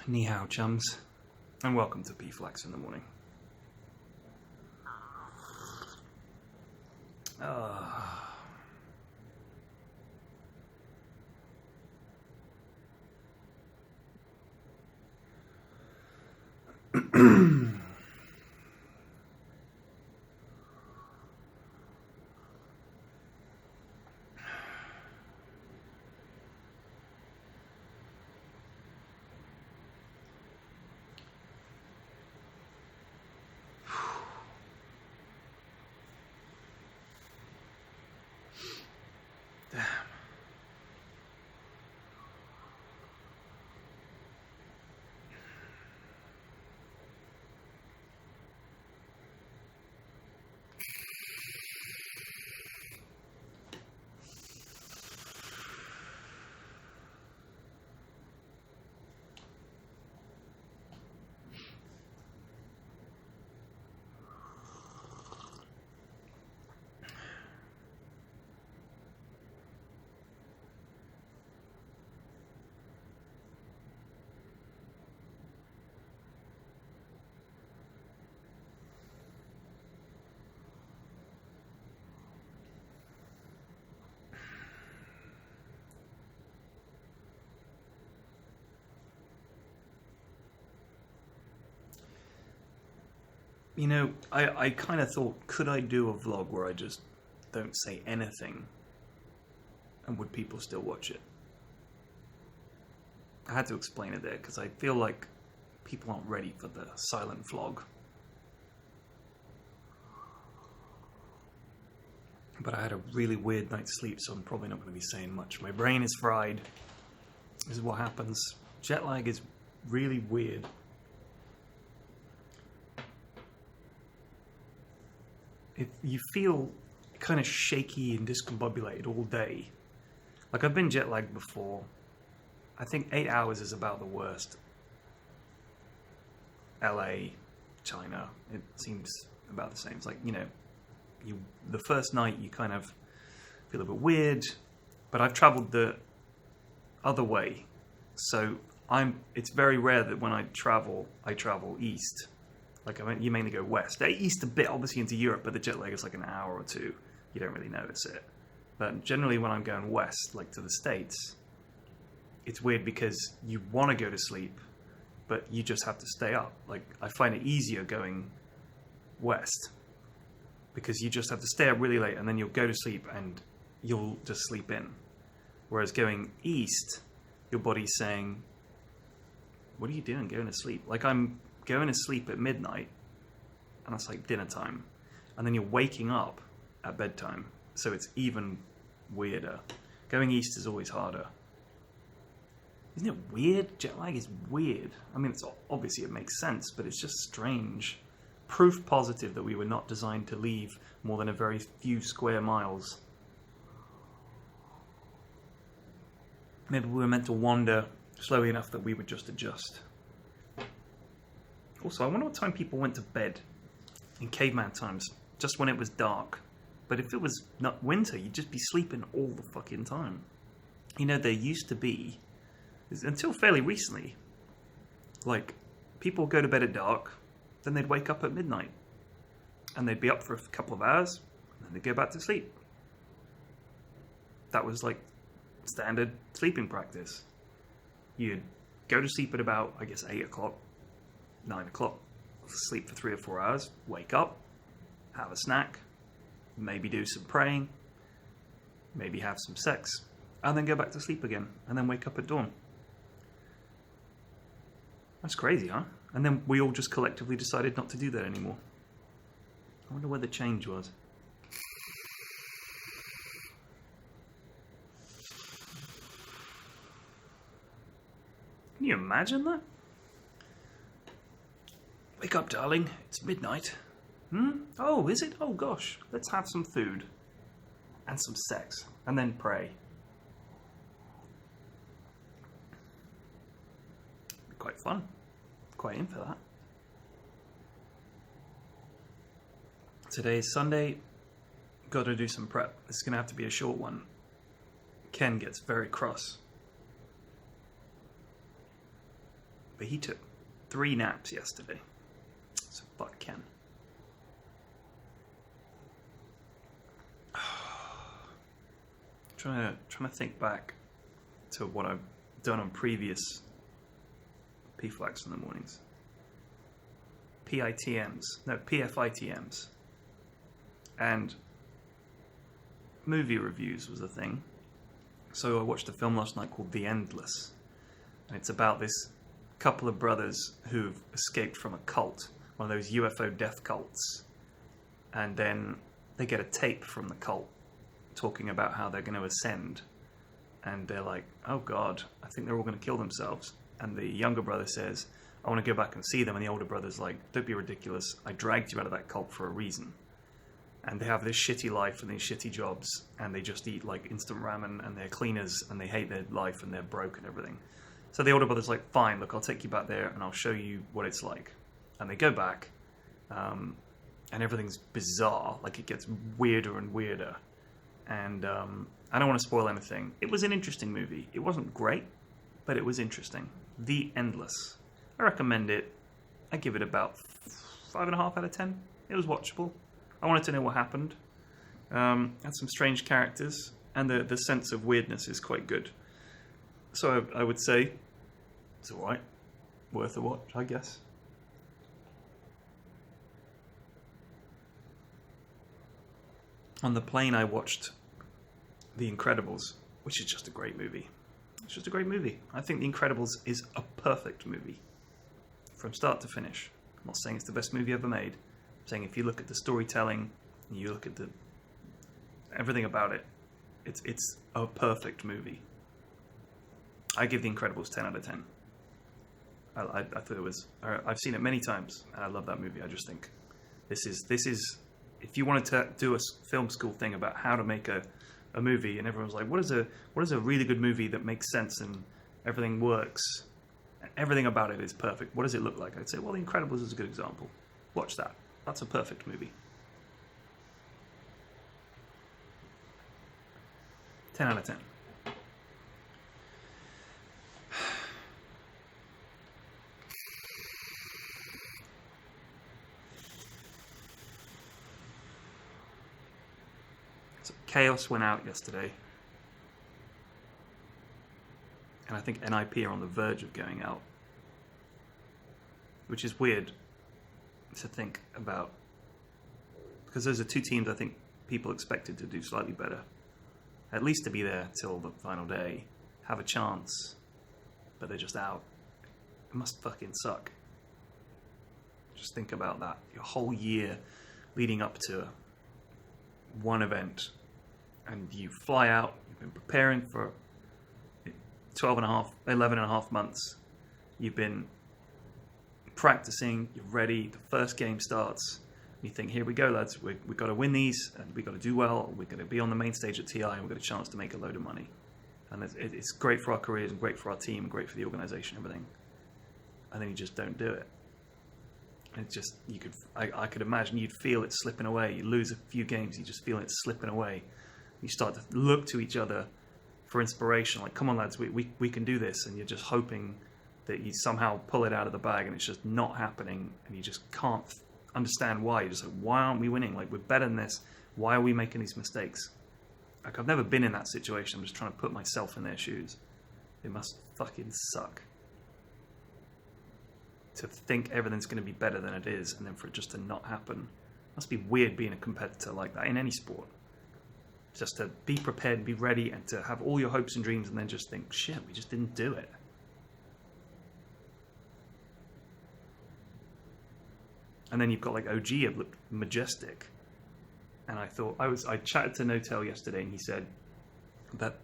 Ni hao, chums, and welcome to PFITM in the morning. Damn. You know, I kind of thought, could I do a vlog where I just don't say anything? And would people still watch it? I had to explain it there because I feel like people aren't ready for the silent vlog. But I had a really weird night's sleep, so I'm probably not going to be saying much. My brain is fried. This is what happens. Jet lag is really weird. If you feel kind of shaky and discombobulated all day, like I've been jet lagged before. I think 8 hours is about the worst. LA, China, it seems about the same. It's like, you know, the first night you kind of feel a bit weird, but I've traveled the other way. So it's very rare that when I travel east. Like you mainly go west. East a bit, obviously into Europe, but the jet lag is like an hour or two. You don't really notice it. But generally when I'm going west, like to the States, it's weird because you want to go to sleep, but you just have to stay up. Like I find it easier going west because you just have to stay up really late and then you'll go to sleep and you'll just sleep in. Whereas going east, your body's saying, what are you doing going to sleep? Like I'm going to sleep at midnight, and that's like dinner time, and then you're waking up at bedtime, so it's even weirder. Going east is always harder. Isn't it weird? Jet lag is weird. I mean, it's obviously it makes sense, but it's just strange. Proof positive that we were not designed to leave more than a very few square miles. Maybe we were meant to wander slowly enough that we would just adjust. Also, I wonder what time people went to bed in caveman times, just when it was dark. But if it was not winter, you'd just be sleeping all the fucking time. You know, there used to be, until fairly recently, like, people would go to bed at dark, then they'd wake up at midnight. And they'd be up for a couple of hours, and then they'd go back to sleep. That was like standard sleeping practice. You'd go to sleep at about, I guess, 8 o'clock. 9 o'clock, sleep for 3 or 4 hours, wake up, have a snack, maybe do some praying, maybe have some sex, and then go back to sleep again, and then wake up at dawn. That's crazy, huh? And then we all just collectively decided not to do that anymore. I wonder where the change was. Can you imagine that? Wake up, darling. It's midnight. Oh, is it? Oh, gosh. Let's have some food. And some sex. And then pray. Quite fun. Quite in for that. Today is Sunday. Got to do some prep. This is going to have to be a short one. Ken gets very cross. But he took 3 naps yesterday. So fuck Ken. Trying to think back to what I've done on previous PFLAGs in the mornings. PFITMs. And movie reviews was a thing. So I watched a film last night called The Endless. And it's about this couple of brothers who've escaped from a cult, one of those UFO death cults. And then they get a tape from the cult talking about how they're going to ascend. And they're like, oh God, I think they're all going to kill themselves. And the younger brother says, I want to go back and see them. And the older brother's like, don't be ridiculous. I dragged you out of that cult for a reason. And they have this shitty life and these shitty jobs. And they just eat like instant ramen and they're cleaners and they hate their life and they're broke and everything. So the older brother's like, fine, look, I'll take you back there and I'll show you what it's like. And they go back and everything's bizarre. Like it gets weirder and weirder. And I don't want to spoil anything. It was an interesting movie. It wasn't great, but it was interesting. The Endless. I recommend it. I give it about 5.5 out of 10. It was watchable. I wanted to know what happened. Had some strange characters, and the sense of weirdness is quite good. So I would say it's alright. Worth a watch, I guess. On the plane, I watched The Incredibles, which is just a great movie. It's just a great movie. I think The Incredibles is a perfect movie from start to finish. I'm not saying it's the best movie ever made. I'm saying if you look at the storytelling, and you look at everything about it, it's a perfect movie. I give The Incredibles 10 out of 10. I thought it was. I've seen it many times, and I love that movie. I just think this is. If you wanted to do a film school thing about how to make a movie, and everyone's like, what is a really good movie that makes sense and everything works, everything about it is perfect, what does it look like? I'd say, well, The Incredibles is a good example. Watch that. That's a perfect movie. 10 out of 10. Chaos went out yesterday, and I think NIP are on the verge of going out, which is weird to think about, because those are 2 teams I think people expected to do slightly better, at least to be there till the final day, have a chance, but they're just out. It must fucking suck. Just think about that. Your whole year leading up to one event, and you fly out, you've been preparing for 11 and a half months. You've been practicing, you're ready, the first game starts. You think, here we go, lads, we've got to win these, and we've got to do well, we're going to be on the main stage at TI, and we've got a chance to make a load of money. And it's great for our careers, and great for our team, and great for the organisation, everything. And then you just don't do it. And it's just, I could imagine you'd feel it slipping away. You lose a few games, you just feel it slipping away. You start to look to each other for inspiration, like, come on lads, we can do this, and you're just hoping that you somehow pull it out of the bag, and it's just not happening, and you just can't understand why. You're just like, why aren't we winning? Like, we're better than this. Why are we making these mistakes? Like, I've never been in that situation. I'm just trying to put myself in their shoes. It must fucking suck to think everything's going to be better than it is, and then for it just to not happen. It must be weird being a competitor like that in any sport. Just to be prepared, be ready, and to have all your hopes and dreams, and then just think, shit, we just didn't do it. And then you've got like OG have looked majestic. And I thought, I chatted to Notel yesterday, and he said that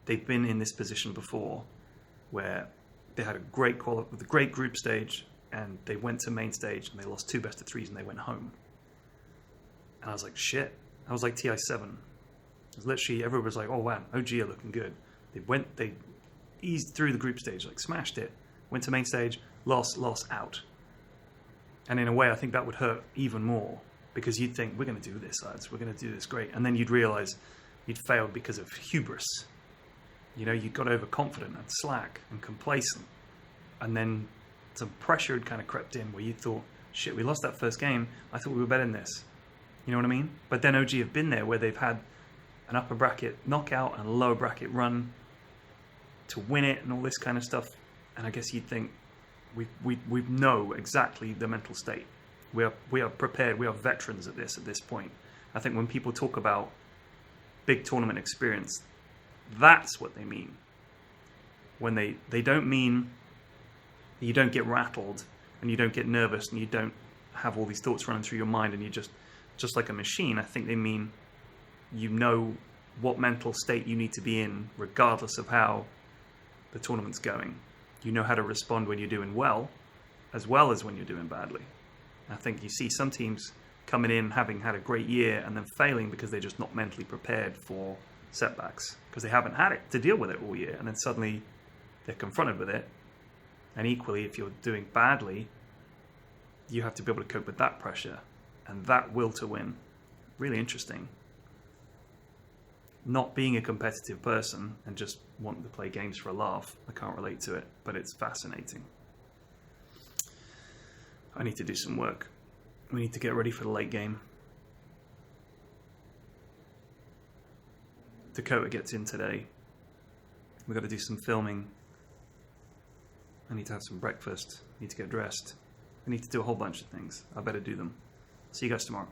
they've been in this position before where they had a great group stage, and they went to main stage and they lost 2 best of 3s and they went home. And I was like, shit. I was like TI7. It was literally, everyone was like, oh wow, OG are looking good. They eased through the group stage, like smashed it, went to main stage, lost, out. And in a way, I think that would hurt even more, because you'd think, we're going to do this, lads, we're going to do this great. And then you'd realize you'd failed because of hubris. You know, you got overconfident and slack and complacent. And then some pressure had kind of crept in where you thought, shit, we lost that first game. I thought we were better than this. You know what I mean? But then OG have been there where they've had an upper bracket knockout and a lower bracket run to win it and all this kind of stuff. And I guess you'd think we know exactly the mental state. We are prepared. We are veterans at this point. I think when people talk about big tournament experience, that's what they mean. When they don't mean you don't get rattled and you don't get nervous and you don't have all these thoughts running through your mind and you just like a machine. I think they mean you know what mental state you need to be in regardless of how the tournament's going. You know how to respond when you're doing well as when you're doing badly. I think you see some teams coming in having had a great year and then failing because they're just not mentally prepared for setbacks because they haven't had it to deal with it all year, and then suddenly they're confronted with it. And equally, if you're doing badly, you have to be able to cope with that pressure and that will to win. Really interesting. Not being a competitive person and just wanting to play games for a laugh, I can't relate to it, but it's fascinating. I need to do some work. We need to get ready for the late game. Dakota gets in today. We've got to do some filming. I need to have some breakfast. I need to get dressed. I need to do a whole bunch of things. I better do them. See you guys tomorrow.